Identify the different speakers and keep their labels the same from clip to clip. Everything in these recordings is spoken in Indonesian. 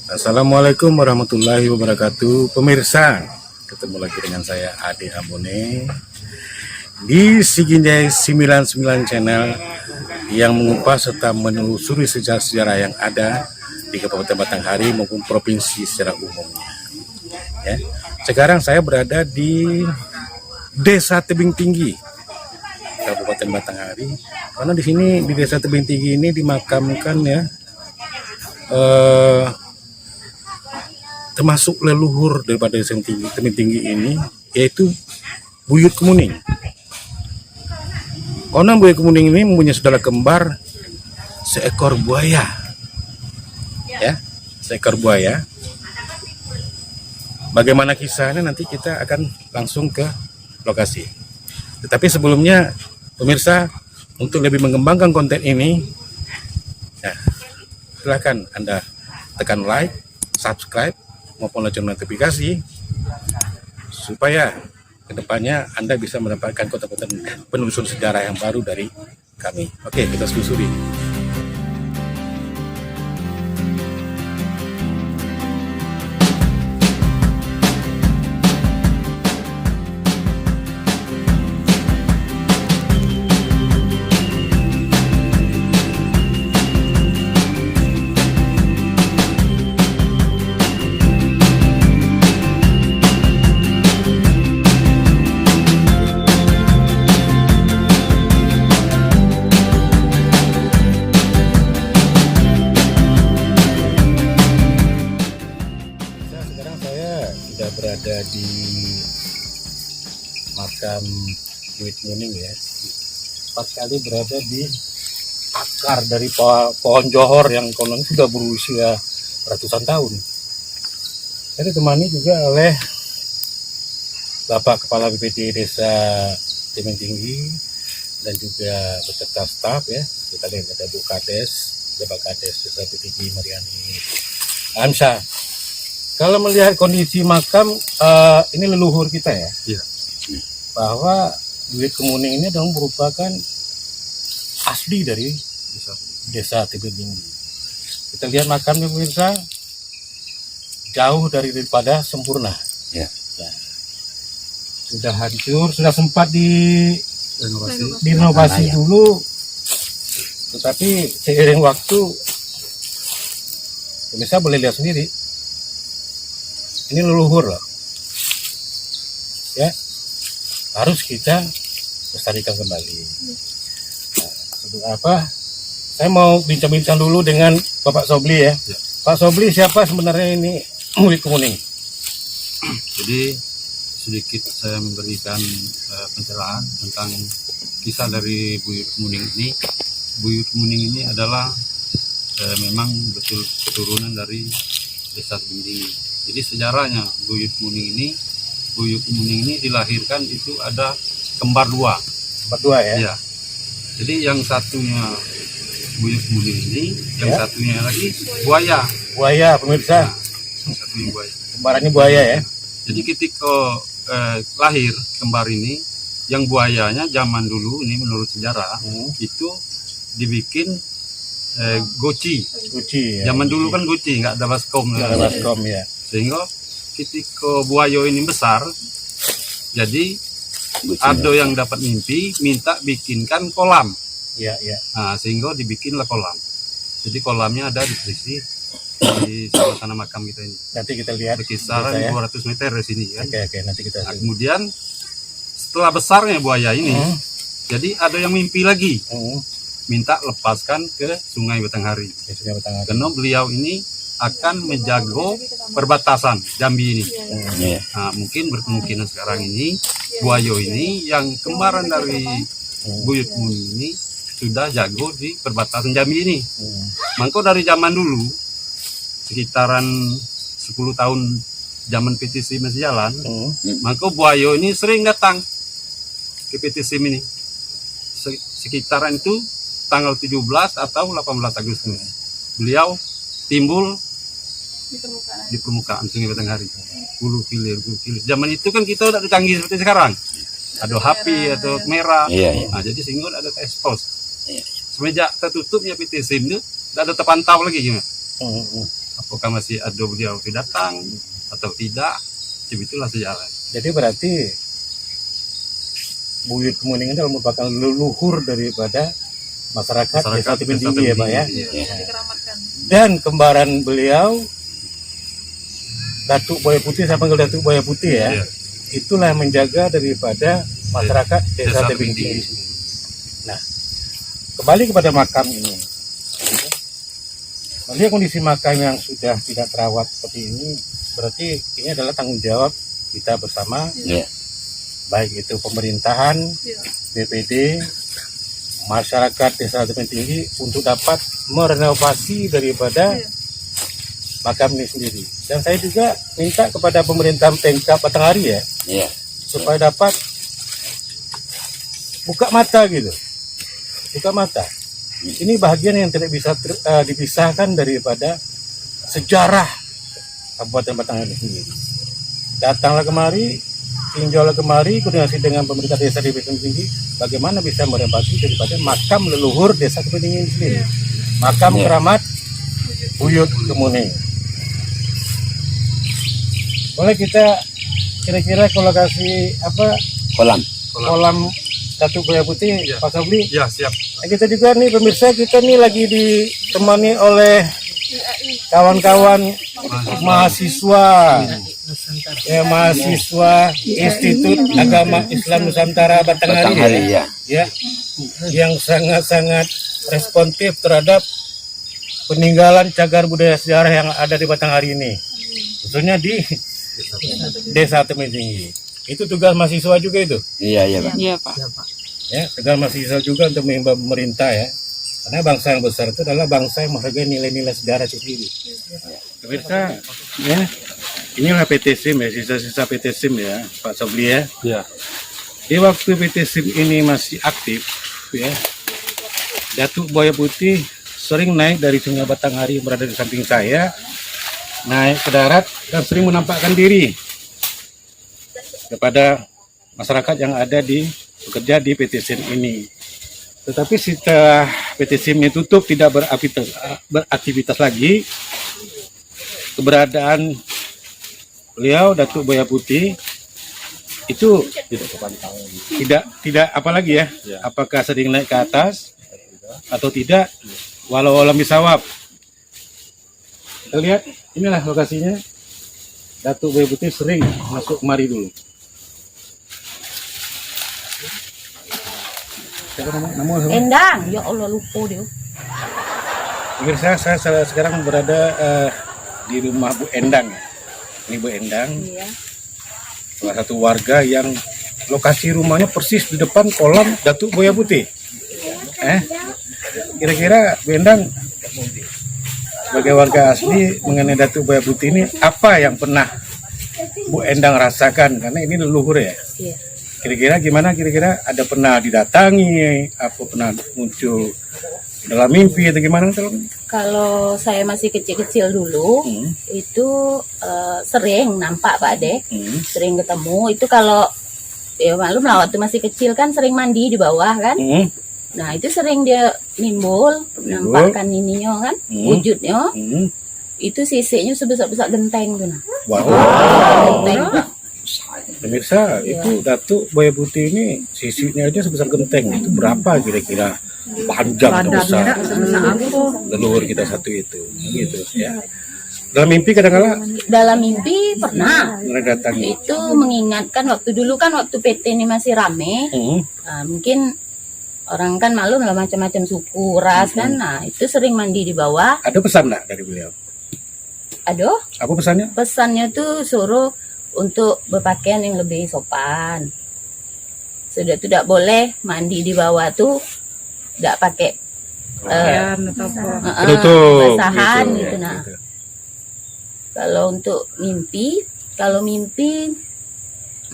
Speaker 1: Assalamualaikum warahmatullahi wabarakatuh. Pemirsa, ketemu lagi dengan saya Ade Ambone di Siginjai 99 Channel yang mengupas serta menelusuri sejarah-sejarah yang ada di Kabupaten Batanghari maupun provinsi secara umumnya. Ya. Sekarang saya berada di Desa Tebing Tinggi, Kabupaten Batanghari. Karena di sini di Desa Tebing Tinggi ini dimakamkan ya termasuk leluhur daripada Desa Tebing Tinggi ini, yaitu Buyut Kemuning. Konon Buyut Kemuning ini mempunyai saudara kembar seekor buaya, ya, seekor buaya. Bagaimana kisahnya nanti kita akan langsung ke lokasi. Tetapi sebelumnya, pemirsa, untuk lebih mengembangkan konten ini, nah, silakan Anda tekan like, subscribe, maupun lonceng notifikasi supaya kedepannya Anda bisa mendapatkan konten-konten penelusuran sejarah yang baru dari kami. Oke, kita selusuri. Sekarang saya sudah berada di makam Buyut Kemuning ya. Pas kali berada di akar dari pohon johor yang konon sudah berusia ratusan tahun. Saya ditemani juga oleh Bapak Kepala BPD Desa Tebing Tinggi dan juga beserta staf ya. Kita lihat ada Bu Kades, Bapak Kades Desa Tebing Tinggi Mariani Ansa. Kalau melihat kondisi makam, ini leluhur kita ya,
Speaker 2: Iya.
Speaker 1: bahwa Buyut Kemuning ini adalah merupakan asli dari Desa Tebing Tinggi. Kita lihat makamnya pemirsa, jauh daripada sempurna.
Speaker 2: Ya.
Speaker 1: Nah, sudah hancur, sudah sempat
Speaker 2: Renovasi.
Speaker 1: direnovasi dulu, tetapi seiring waktu, pemirsa boleh lihat sendiri. Ini leluhur loh, ya, harus kita lestarikan kembali. Nah, untuk apa? Saya mau bincang-bincang dulu dengan Bapak Sobli ya.
Speaker 2: Ya.
Speaker 1: Pak Sobli, siapa sebenarnya ini Buyut Kemuning?
Speaker 2: Jadi sedikit saya memberikan pencerahan tentang kisah dari Buyut Kemuning ini. Buyut Kemuning ini adalah memang betul keturunan dari Desa Tebing Tinggi. Jadi sejarahnya Buyut Kemuning ini dilahirkan itu ada kembar dua.
Speaker 1: Kembar dua ya?
Speaker 2: Ya. Jadi yang satunya Buyut Kemuning ini, yang
Speaker 1: Ya.
Speaker 2: satunya lagi buaya.
Speaker 1: Buaya pemirsa,
Speaker 2: Yang satunya buaya.
Speaker 1: kembarannya buaya ya?
Speaker 2: Jadi ketika lahir kembar ini, yang buayanya zaman dulu ini menurut sejarah itu dibikin goci.
Speaker 1: Guci ya?
Speaker 2: Zaman dulu kan goci, nggak ada baskom.
Speaker 1: Nggak ada baskom ya?
Speaker 2: Sehingga ketika buaya ini besar, jadi ada yang dapat mimpi minta bikinkan kolam.
Speaker 1: Iya, iya.
Speaker 2: Nah, sehingga dibikinlah kolam. Jadi kolamnya ada di sisi di sebelah sana makam kita ini.
Speaker 1: Nanti kita lihat.
Speaker 2: Berkisaran
Speaker 1: pemirsa, ya.
Speaker 2: 200 meter dari sini kan.
Speaker 1: Oke, nanti kita
Speaker 2: Nah, kemudian setelah besarnya buaya ini, jadi ada yang mimpi lagi minta lepaskan ke Sungai Batanghari.
Speaker 1: Sungai Batanghari.
Speaker 2: Karena beliau ini akan menjaga perbatasan Jambi ini. Nah, mungkin berkemungkinan sekarang ini buaya ini yang kembaran dari Buyut Kemuning ini sudah jago di perbatasan Jambi ini. Maka dari zaman dulu sekitaran 10 tahun zaman PTSI masih jalan, maka buaya ini sering datang ke PTSI ini. Sekitaran itu tanggal 17 atau 18 Agustus. Beliau timbul di permukaan Sungai Batanghari. Hulu hilir. Zaman itu kan kita udah canggih seperti sekarang. Ada HP atau kamera. Nah, jadi sehingga ada ekspos. Semenjak tertutupnya PT SIM itu tidak ada terpantau lagi gimana. apakah masih ada beliau itu datang atau tidak, itulah sejarah.
Speaker 1: Jadi berarti Buyut Kemuning itu merupakan leluhur daripada masyarakat Desa Tebing Tinggi ya Pak ya. Dan kembaran beliau Datuk Buaya Putih, saya panggil Datuk Buaya Putih ya. Itulah yang menjaga daripada masyarakat Desa Tebing Tinggi. Nah, kembali kepada makam ini. Melihat kondisi makam yang sudah tidak terawat seperti ini, berarti ini adalah tanggung jawab kita bersama, baik itu pemerintahan, BPD, masyarakat Desa Tebing Tinggi untuk dapat merenovasi daripada makam ini sendiri. Dan saya juga minta kepada pemerintah Pemkab Batanghari ya, supaya dapat buka mata gitu, buka mata. Ini bahagian yang tidak bisa dipisahkan daripada sejarah Kabupaten Batanghari sendiri. Datanglah kemari, tinjaulah kemari, koordinasi dengan pemerintah Desa di Tebing Tinggi, bagaimana bisa merenovasi daripada makam leluhur Desa Tebing Tinggi ini sendiri. Makam keramat Buyut Kemuning. Boleh kita kira-kira kalau kasih apa kolam Datuk Buaya Putih, Pak Sabli?
Speaker 2: Ya, siap.
Speaker 1: Nah, kita juga nih pemirsa, kita nih lagi ditemani oleh kawan-kawan mahasiswa mahasiswa Institut Agama Islam Nusantara Batanghari ya, yang sangat-sangat responsif terhadap peninggalan cagar budaya sejarah yang ada di Batanghari ini, khususnya di Desa Tebing Tinggi. Itu tugas mahasiswa juga itu.
Speaker 3: Iya Pak.
Speaker 1: Ya, tugas mahasiswa juga untuk mengimbau pemerintah ya. Karena bangsa yang besar itu adalah bangsa yang menghargai nilai-nilai sejarah itu sendiri. Pemirsa, ya, inilah PT SIM ya, sisa-sisa PT SIM ya, Pak Sobli ya. Di waktu PT SIM ini masih aktif, ya, Datuk Buaya Putih sering naik dari Sungai Batanghari yang berada di samping saya, naik ke darat dan sering menampakkan diri kepada masyarakat yang ada bekerja di PT SIM ini. Tetapi setelah PT SIM ini tutup, tidak beraktivitas lagi, keberadaan beliau Datuk Buaya Putih itu tidak apa lagi ya, apakah sering naik ke atas atau tidak, walau alam bisawab. Kita lihat, inilah lokasinya. Datuk Buaya Putih sering masuk kemari dulu.
Speaker 4: Endang, ya Allah lupa dia.
Speaker 1: Pemirsa, saya sekarang berada di rumah Bu Endang. Ini Bu Endang, salah satu warga yang lokasi rumahnya persis di depan kolam Datuk Buaya Putih. Kira-kira Bu Endang sebagai warga asli mengenai Datuk Buaya Putih ini, apa yang pernah Bu Endang rasakan? Karena ini leluhur ya. Kira-kira gimana? Kira-kira ada pernah didatangi, apa pernah muncul dalam mimpi atau gimana?
Speaker 4: Kalau saya masih kecil-kecil dulu, itu sering nampak Pak Ade, sering ketemu. Itu kalau ya maklum lah waktu masih kecil kan sering mandi di bawah kan. Nah itu sering dia nimbul, nampakkan ininya kan, wujudnya. Itu sisiknya sebesar-besar genteng tuh nah. Genteng.
Speaker 1: Pemirsa, itu Datuk Buaya Putih ini sisinya aja sebesar genteng. Itu berapa kira-kira panjang dan besar leluhur kita satu itu, gitu ya. Dalam mimpi kadang-kala?
Speaker 4: Dalam mimpi pernah.
Speaker 1: Datangi.
Speaker 4: Itu mengingatkan waktu dulu kan waktu PT ini masih rame. Nah, mungkin orang kan maklum lah macam-macam suku, ras kan. Nah itu sering mandi di bawah.
Speaker 1: Ada pesan nggak dari beliau?
Speaker 4: Aduh.
Speaker 1: Apa pesannya?
Speaker 4: Pesannya tuh suruh untuk berpakaian yang lebih sopan. Sudah tidak boleh mandi di bawah tuh tidak pakai basahan gitu nah. Kalau untuk mimpi,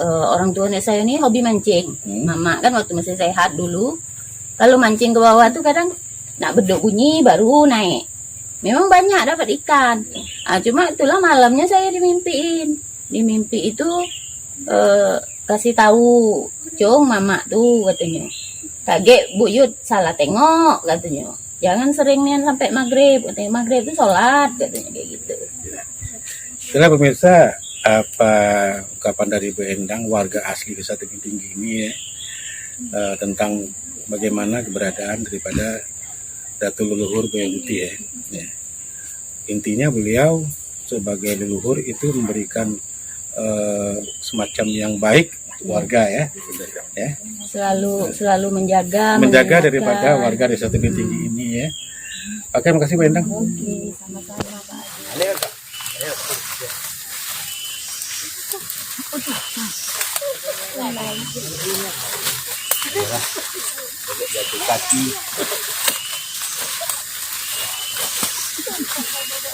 Speaker 4: orang tuanya saya ini hobi mancing. Mama kan waktu masih sehat dulu, kalau mancing ke bawah tuh kadang nak beduk bunyi baru naik. Memang banyak dapat ikan. Cuma itulah malamnya saya dimimpiin. Di mimpi itu kasih tahu, "Cung, mama tuh," katanya. "Kaget Buyut salah tengok," katanya. jangan sering nih sampai maghrib, katanya maghrib itu sholat, katanya kayak gitu.
Speaker 1: Itulah pemirsa apa ungkapan dari Bu Endang, warga asli Desa Tebing Tinggi ini ya, tentang bagaimana keberadaan daripada Datu leluhur Buaya Putih ya. Ya. Intinya beliau sebagai leluhur itu memberikan semacam yang baik warga ya,
Speaker 4: Selalu menjaga
Speaker 1: daripada warga Desa Tebing Tinggi ini ya. Oke, makasih Bu Endang.
Speaker 4: Oke, sama-sama Pak.
Speaker 2: Jatuh kaki.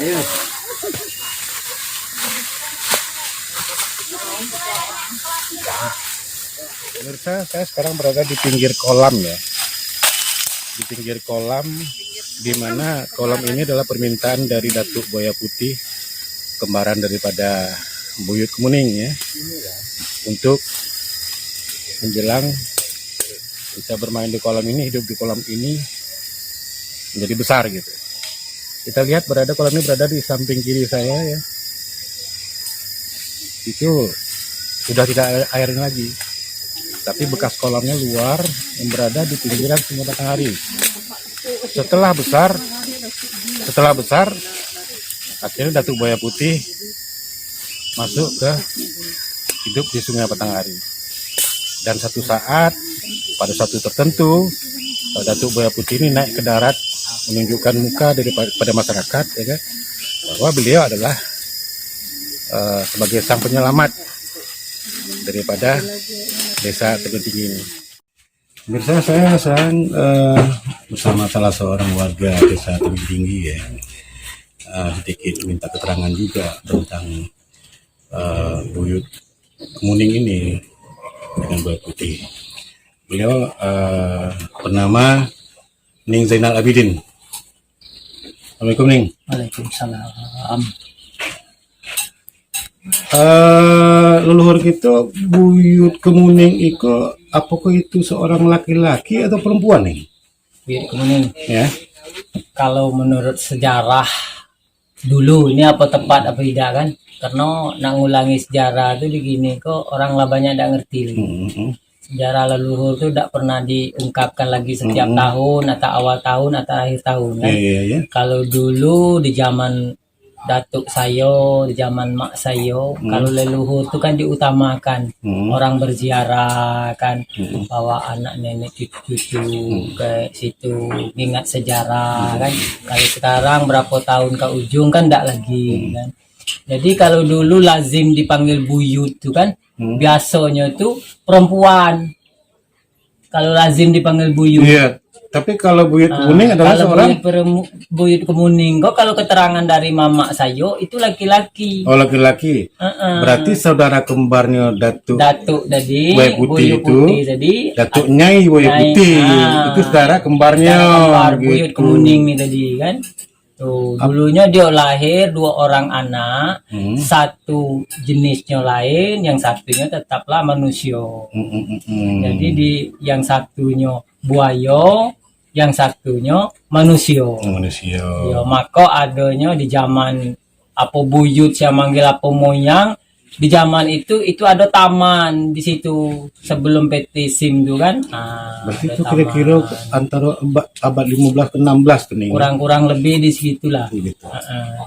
Speaker 2: Ayo.
Speaker 1: Pemirsa, saya sekarang berada di pinggir kolam ya. Di pinggir kolam, di mana kolam ini adalah permintaan dari Datuk Buaya Putih, kembaran daripada Buyut Kemuning ya, untuk menjelang bisa bermain di kolam ini, hidup di kolam ini menjadi besar gitu. Kita lihat kolam ini berada di samping kiri saya ya. Itu sudah tidak ada airnya lagi, tapi bekas kolamnya luar yang berada di pinggiran Sungai Batanghari. Setelah besar akhirnya Datuk Buaya Putih masuk ke hidup di Sungai Batanghari. Dan satu saat pada satu tertentu Datuk Buaya Putih ini naik ke darat menunjukkan muka daripada masyarakat ya kan, bahwa beliau adalah sebagai sang penyelamat daripada Desa Tebing Tinggi ini. Pemirsa, saya sedang bersama salah seorang warga Desa Tebing Tinggi ya, sedikit minta keterangan juga tentang Buyut Kemuning ini dengan Buaya Putih. Beliau bernama Ning Zainal Abidin. Assalamualaikum Ning.
Speaker 3: Waalaikumsalam.
Speaker 1: Leluhur kita Buyut Kemuning itu apakah itu seorang laki-laki atau perempuan nih?
Speaker 3: Buyut Kemuning.
Speaker 1: Ya.
Speaker 3: Kalau menurut sejarah dulu ini apa tepat apa tidak kan? Karena nak ngulangi sejarah itu begini kok orang lah banyak tidak ngerti lagi. Sejarah leluhur itu tidak pernah diungkapkan lagi setiap tahun atau awal tahun atau akhir tahun kan?
Speaker 1: Iya.
Speaker 3: Kalau dulu di zaman datuk sayo, di zaman mak sayo, kalau leluhur itu kan diutamakan. Orang berziarah kan, bawa anak nenek cucu-cucu ke situ, ingat sejarah kan. Kalau sekarang berapa tahun ke ujung kan tidak lagi kan. Jadi kalau dulu lazim dipanggil buyut itu kan, biasanya itu perempuan. Kalau lazim dipanggil buyut.
Speaker 1: Iya. Tapi kalau Buyut Kemuning adalah
Speaker 3: kalau
Speaker 1: seorang
Speaker 3: Buyut Kemuning kok kalau keterangan dari mamak sayo itu laki-laki.
Speaker 1: oh laki-laki. Berarti saudara kembarnya Datuk
Speaker 3: tadi
Speaker 1: Buaya Putih
Speaker 3: Buyut
Speaker 1: itu,
Speaker 3: Putih tadi
Speaker 1: Datuk Nyai Buaya Putih itu saudara kembarnya.
Speaker 3: kembar Buyut
Speaker 1: Gitu.
Speaker 3: Kemuning nih tadi kan. Tuh, dulunya dia lahir 2 orang anak, satu jenisnya lain, yang satunya tetaplah manusia. Jadi yang satunya buaya, yang satunya manusia.
Speaker 1: Manusia.
Speaker 3: Ya, maka adanya di zaman apa buyut saya manggil apa moyang, di zaman itu ada taman di situ sebelum PT SIM itu kan.
Speaker 1: Berarti
Speaker 3: ada
Speaker 1: itu
Speaker 3: taman.
Speaker 1: kira-kira antara abad 15 ke 16 tuh nih.
Speaker 3: Kurang-kurang lebih di situlah.
Speaker 1: Gitu.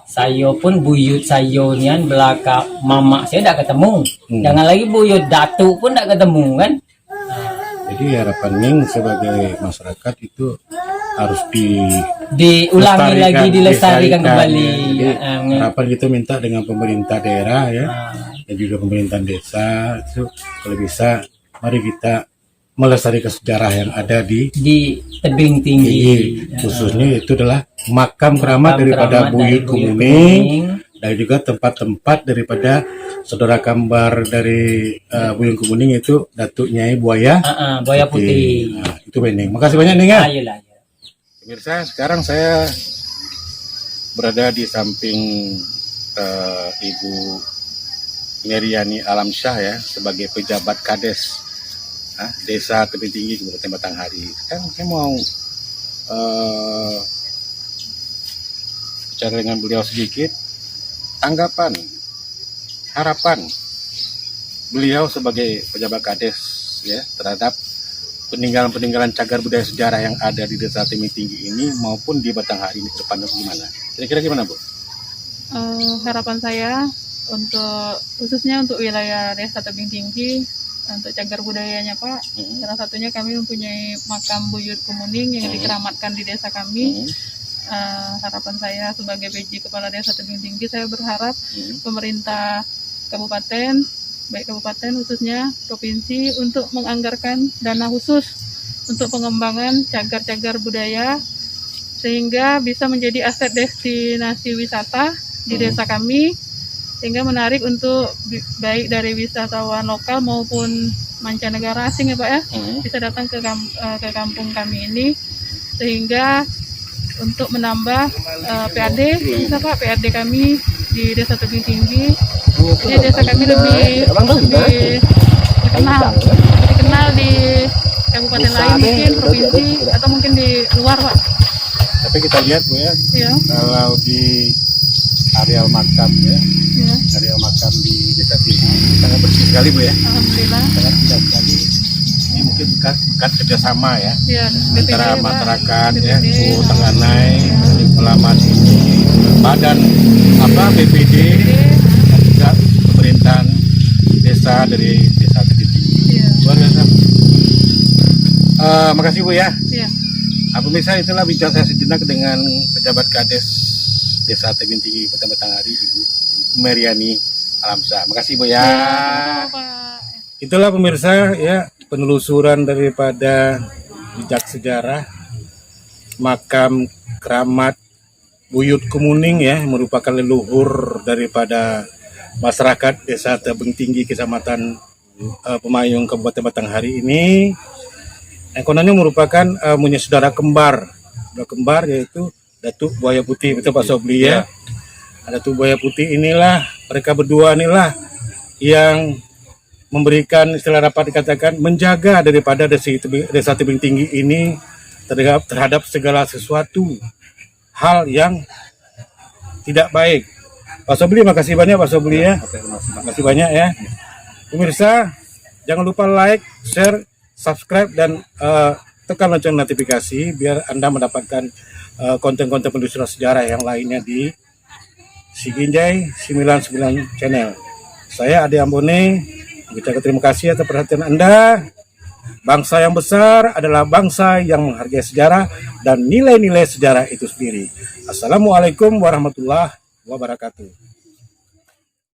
Speaker 3: Saya pun buyut saya nian belakang mama saya tidak ketemu. Jangan lagi buyut datuk pun tidak ketemu kan.
Speaker 1: Jadi harapan Ning sebagai masyarakat itu harus
Speaker 3: diulangi lagi, dilestarikan kembali.
Speaker 1: Jadi, harapan kita minta dengan pemerintah daerah ya, dan juga pemerintahan desa itu kalau bisa mari kita melestarikan sejarah yang ada di
Speaker 3: Tebing Tinggi.
Speaker 1: Khususnya itu adalah makam keramat daripada Buyut Kemuning dan juga tempat-tempat daripada saudara kembar dari Buyut Kemuning itu Datuk Nyai Buaya
Speaker 3: Putih.
Speaker 1: Nah, itu Ning. Makasih banyak Ning ya.
Speaker 3: Ayolah.
Speaker 1: Pemirsa, sekarang saya berada di samping Ibu Meriani Alamsyah ya, sebagai pejabat Kades Desa Tebing Tinggi Kabupaten Batanghari. Sekarang saya mau bicara dengan beliau sedikit, tanggapan, harapan beliau sebagai pejabat Kades ya terhadap peninggalan-peninggalan cagar budaya sejarah yang ada di Desa Tebing Tinggi ini maupun di Batanghari ini ke depannya gimana? Kira-kira gimana, Bu?
Speaker 5: Harapan saya khususnya untuk wilayah Desa Tebing Tinggi, untuk cagar budayanya Pak, salah satunya kami mempunyai makam Buyut Kemuning yang dikeramatkan di desa kami. Harapan saya sebagai PJ Kepala Desa Tebing Tinggi, saya berharap pemerintah kabupaten, baik kabupaten khususnya provinsi, untuk menganggarkan dana khusus untuk pengembangan cagar-cagar budaya sehingga bisa menjadi aset destinasi wisata di desa kami, sehingga menarik untuk baik dari wisatawan lokal maupun mancanegara asing ya Pak ya, bisa datang ke kampung kami ini, sehingga untuk menambah PAD bisa Pak, PAD kami di Desa Tebing Tinggi. Jadi desa kami lebih dikenal di kabupaten lain, mungkin provinsi atau mungkin di luar Pak.
Speaker 1: Tapi kita lihat Bu ya, kalau di areal makam ya, areal makam di Desa Tinggi sangat bersih sekali Bu ya.
Speaker 5: Alhamdulillah.
Speaker 1: Sangat indah sekali. Ini mungkin bekat kerjasama ya, antara masyarakat ya, Tenganai, Pelaman ini, badan BPD, dan juga pemerintahan desa dari Desa Tebing Tinggi. Luar biasa. Makasih Bu ya. Pemirsa, itulah bincang saya sejenak dengan pejabat Kades Desa Tebing Tinggi Batanghari, Ibu Meriani Alamsa. Makasih Bu ya. Itulah pemirsa ya, penelusuran daripada jejak sejarah makam keramat Buyut Kemuning ya, merupakan leluhur daripada masyarakat Desa Tebing Tinggi, Kecamatan Pemayung, Kabupaten Batanghari ini. Yang kononnya merupakan punya saudara kembar yaitu Datuk Buaya Putih, betul Pak Sobli ya. Datuk Buaya Putih inilah, mereka berdua inilah yang memberikan, istilah dapat dikatakan, menjaga daripada Desa Tebing Tinggi ini terhadap segala sesuatu hal yang tidak baik. Pak Sobli, makasih banyak Pak Sobli ya. Makasih banyak ya. Pemirsa, jangan lupa like, share, subscribe, dan tekan lonceng notifikasi biar Anda mendapatkan konten-konten penelusuran sejarah yang lainnya di Siginjai 99 Channel. Saya Ade Ambone, mengucapkan terima kasih atas perhatian Anda. Bangsa yang besar adalah bangsa yang menghargai sejarah dan nilai-nilai sejarah itu sendiri. Assalamualaikum warahmatullahi wabarakatuh.